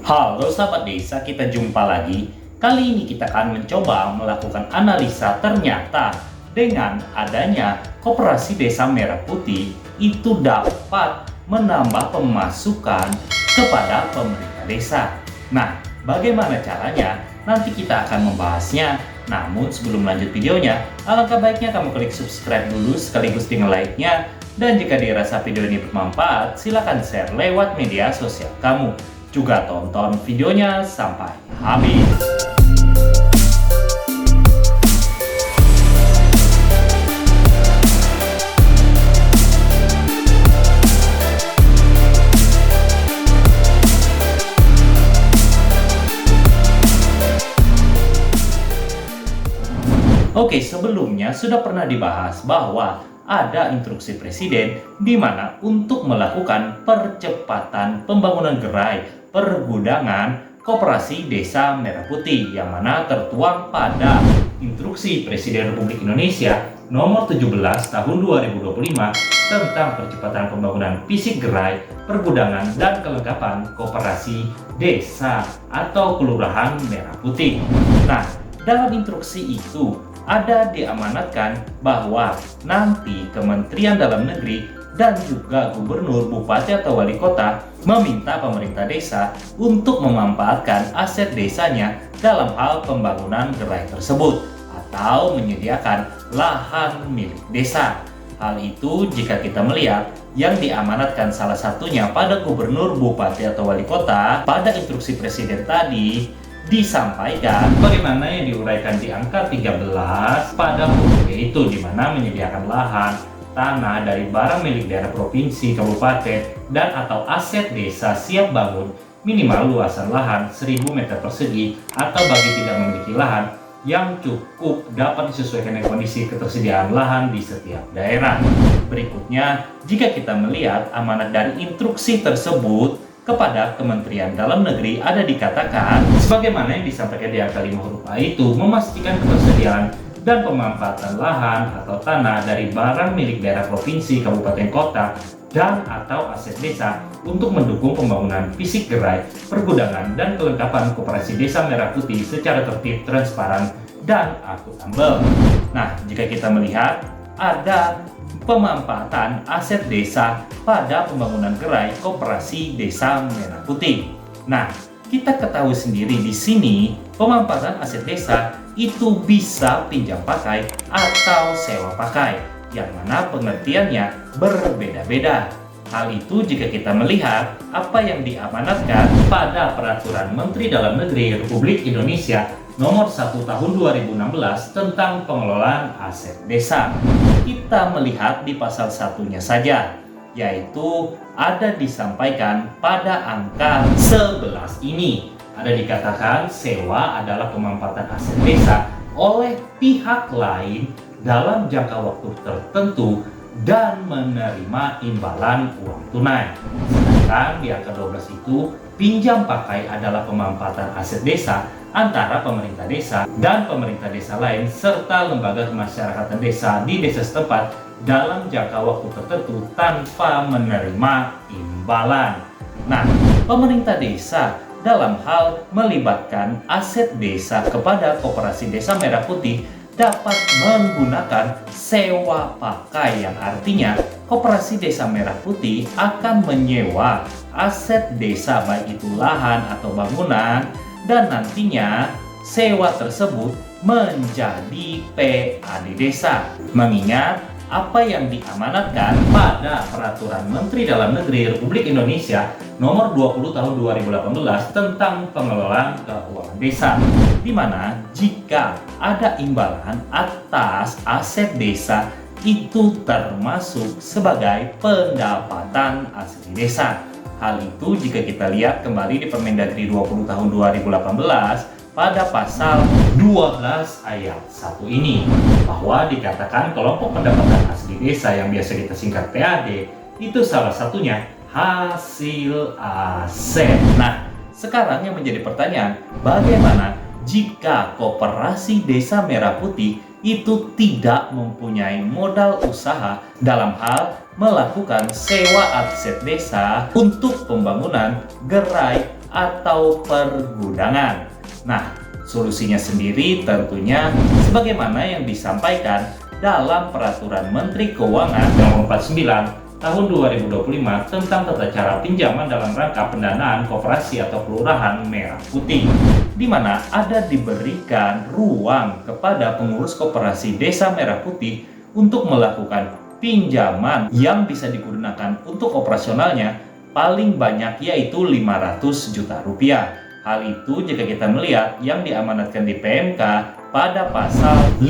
Halo sahabat desa, kita jumpa lagi. Kali ini kita akan mencoba melakukan analisa. Ternyata dengan adanya Koperasi Desa Merah Putih itu dapat menambah pemasukan kepada pemerintah desa. Nah, bagaimana caranya? Nanti kita akan membahasnya. Namun sebelum lanjut videonya, alangkah baiknya kamu klik subscribe dulu sekaligus dengan like-nya. Dan jika dirasa video ini bermanfaat, silakan share lewat media sosial kamu. Juga tonton videonya sampai habis. Oke, sebelumnya sudah pernah dibahas bahwa ada instruksi presiden di mana untuk melakukan percepatan pembangunan gerai pergudangan Koperasi Desa Merah Putih yang mana tertuang pada Instruksi Presiden Republik Indonesia nomor 17 tahun 2025 tentang percepatan pembangunan fisik gerai pergudangan dan kelengkapan koperasi desa atau kelurahan Merah Putih. Nah, dalam instruksi itu ada diamanatkan bahwa nanti Kementerian Dalam Negeri dan juga gubernur, bupati atau wali kota meminta pemerintah desa untuk memanfaatkan aset desanya dalam hal pembangunan gerai tersebut atau menyediakan lahan milik desa. Hal itu jika kita melihat yang diamanatkan salah satunya pada gubernur, bupati atau wali kota pada instruksi presiden tadi disampaikan bagaimana yang diuraikan di angka 13 pada huruf E itu, di mana menyediakan lahan tanah dari barang milik daerah provinsi, kabupaten, dan atau aset desa siap bangun minimal luasan lahan 1000 meter persegi atau bagi tidak memiliki lahan yang cukup dapat disesuaikan dengan kondisi ketersediaan lahan di setiap daerah. Berikutnya, jika kita melihat amanat dari instruksi tersebut kepada Kementerian Dalam Negeri ada dikatakan sebagaimana yang disampaikan di angka 5 huruf A itu, memastikan ketersediaan dan pemanfaatan lahan atau tanah dari barang milik daerah provinsi, kabupaten, kota, dan atau aset desa untuk mendukung pembangunan fisik gerai, pergudangan, dan kelengkapan Koperasi Desa Merah Putih secara tertib, transparan, dan akuntabel. Nah, jika kita melihat ada pemanfaatan aset desa pada pembangunan gerai Koperasi Desa Merah Putih. Nah, kita ketahui sendiri di sini pemanfaatan aset desa itu bisa pinjam pakai atau sewa pakai, yang mana pengertiannya berbeda-beda. Hal itu jika kita melihat apa yang diamanatkan pada Peraturan Menteri Dalam Negeri Republik Indonesia nomor 1 tahun 2016 tentang pengelolaan aset desa. Kita melihat di pasal satunya saja, yaitu ada disampaikan pada angka 11 ini. Ada dikatakan sewa adalah pemanfaatan aset desa oleh pihak lain dalam jangka waktu tertentu dan menerima imbalan uang tunai. Sedangkan di angka 12 itu, pinjam pakai adalah pemanfaatan aset desa antara pemerintah desa dan pemerintah desa lain serta lembaga kemasyarakatan desa di desa setempat dalam jangka waktu tertentu tanpa menerima imbalan. Nah, pemerintah desa dalam hal melibatkan aset desa kepada Koperasi Desa Merah Putih dapat menggunakan sewa pakai, yang artinya Koperasi Desa Merah Putih akan menyewa aset desa baik itu lahan atau bangunan, dan nantinya sewa tersebut menjadi PAD desa. Mengingat apa yang diamanatkan pada Peraturan Menteri Dalam Negeri Republik Indonesia nomor 20 tahun 2018 tentang pengelolaan keuangan desa, di mana jika ada imbalan atas aset desa itu termasuk sebagai pendapatan asli desa. Hal itu jika kita lihat kembali di Permendagri 20 tahun 2018 pada pasal 12 ayat 1 ini, bahwa dikatakan kelompok pendapatan asli desa yang biasa kita singkat PAD itu salah satunya hasil aset. Nah, sekarang yang menjadi pertanyaan, bagaimana jika Koperasi Desa Merah Putih itu tidak mempunyai modal usaha dalam hal melakukan sewa aset desa untuk pembangunan gerai atau pergudangan. Nah, solusinya sendiri tentunya sebagaimana yang disampaikan dalam Peraturan Menteri Keuangan Nomor 49 Tahun 2025 tentang tata cara pinjaman dalam rangka pendanaan koperasi atau kelurahan merah putih, di mana ada diberikan ruang kepada pengurus koperasi desa merah putih untuk melakukan pinjaman yang bisa digunakan untuk operasionalnya paling banyak yaitu 500 juta rupiah. Hal itu jika kita melihat yang diamanatkan di PMK pada pasal 5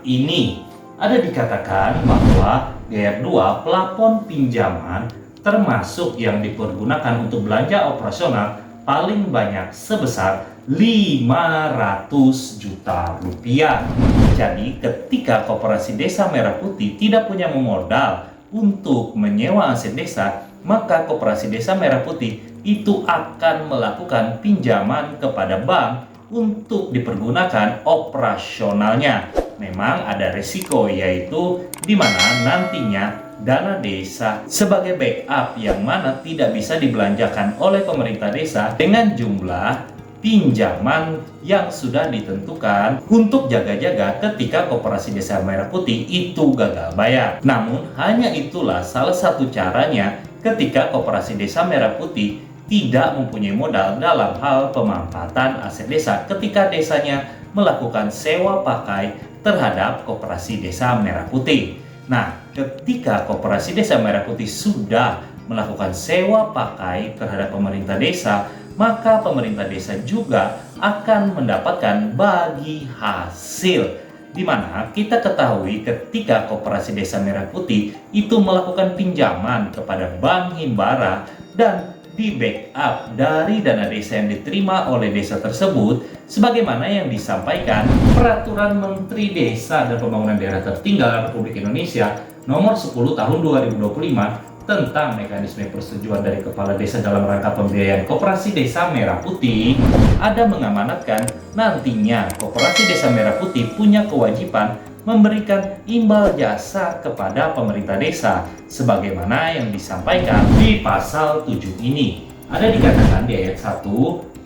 ini. Ada dikatakan bahwa di ayat 2 plafon pinjaman termasuk yang dipergunakan untuk belanja operasional paling banyak sebesar 500 juta rupiah. Jadi ketika Koperasi Desa Merah Putih tidak punya modal untuk menyewa aset desa, maka Koperasi Desa Merah Putih itu akan melakukan pinjaman kepada bank untuk dipergunakan operasionalnya. Memang ada risiko, yaitu di mana nantinya dana desa sebagai backup yang mana tidak bisa dibelanjakan oleh pemerintah desa dengan jumlah pinjaman yang sudah ditentukan untuk jaga-jaga ketika Koperasi Desa Merah Putih itu gagal bayar. Namun hanya itulah salah satu caranya ketika Koperasi Desa Merah Putih tidak mempunyai modal dalam hal pemanfaatan aset desa ketika desanya melakukan sewa pakai terhadap Koperasi Desa Merah Putih. Nah, ketika Koperasi Desa Merah Putih sudah melakukan sewa pakai terhadap pemerintah desa, maka pemerintah desa juga akan mendapatkan bagi hasil. Di mana kita ketahui ketika Koperasi Desa Merah Putih itu melakukan pinjaman kepada Bank Himbara dan di backup dari dana desa yang diterima oleh desa tersebut sebagaimana yang disampaikan Peraturan Menteri Desa dan Pembangunan Daerah Tertinggal Republik Indonesia Nomor 10 Tahun 2025 tentang mekanisme persetujuan dari kepala desa dalam rangka pembiayaan Koperasi Desa Merah Putih. Ada mengamanatkan nantinya Koperasi Desa Merah Putih punya kewajiban memberikan imbal jasa kepada pemerintah desa sebagaimana yang disampaikan di pasal 7 ini. Ada dikatakan di ayat 1,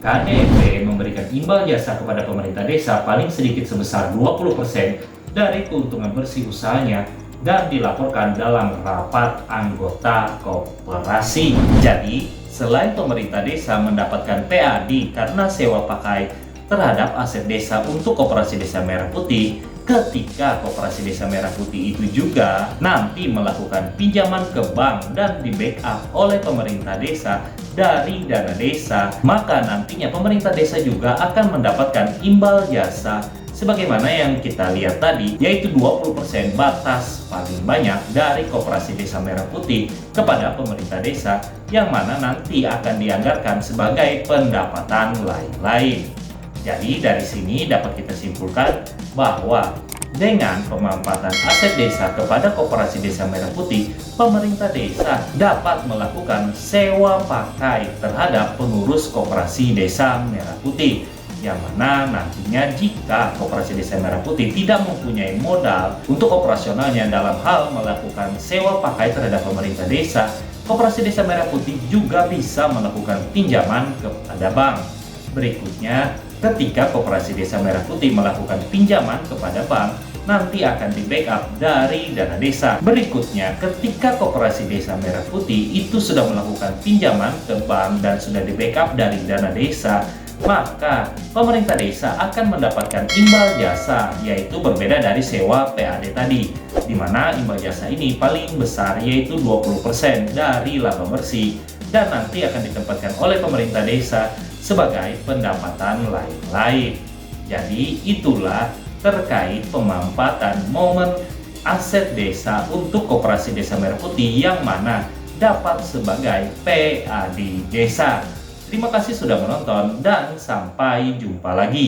KDP memberikan imbal jasa kepada pemerintah desa paling sedikit sebesar 20% dari keuntungan bersih usahanya dan dilaporkan dalam rapat anggota koperasi. Jadi, selain pemerintah desa mendapatkan PAD karena sewa pakai terhadap aset desa untuk Koperasi Desa Merah Putih, ketika Koperasi Desa Merah Putih itu juga nanti melakukan pinjaman ke bank dan di backup oleh pemerintah desa dari dana desa, maka nantinya pemerintah desa juga akan mendapatkan imbal jasa sebagaimana yang kita lihat tadi, yaitu 20% batas paling banyak dari Koperasi Desa Merah Putih kepada pemerintah desa yang mana nanti akan dianggarkan sebagai pendapatan lain-lain. Jadi dari sini dapat kita simpulkan bahwa dengan pemanfaatan aset desa kepada Koperasi Desa Merah Putih, pemerintah desa dapat melakukan sewa pakai terhadap pengurus Koperasi Desa Merah Putih, yang mana nantinya jika Koperasi Desa Merah Putih tidak mempunyai modal untuk operasionalnya dalam hal melakukan sewa pakai terhadap pemerintah desa, Koperasi Desa Merah Putih juga bisa melakukan pinjaman kepada bank. Berikutnya, ketika Koperasi Desa Merah Putih melakukan pinjaman kepada bank, nanti akan di backup dari dana desa. Berikutnya, ketika Koperasi Desa Merah Putih itu sudah melakukan pinjaman ke bank dan sudah di backup dari dana desa, maka pemerintah desa akan mendapatkan imbal jasa, yaitu berbeda dari sewa PAD tadi, di mana imbal jasa ini paling besar yaitu 20% dari laba bersih dan nanti akan ditempatkan oleh pemerintah desa sebagai pendapatan lain-lain. Jadi itulah terkait pemanfaatan momen aset desa untuk Koperasi Desa Merah Putih yang mana dapat sebagai PAD desa. Terima kasih sudah menonton dan sampai jumpa lagi.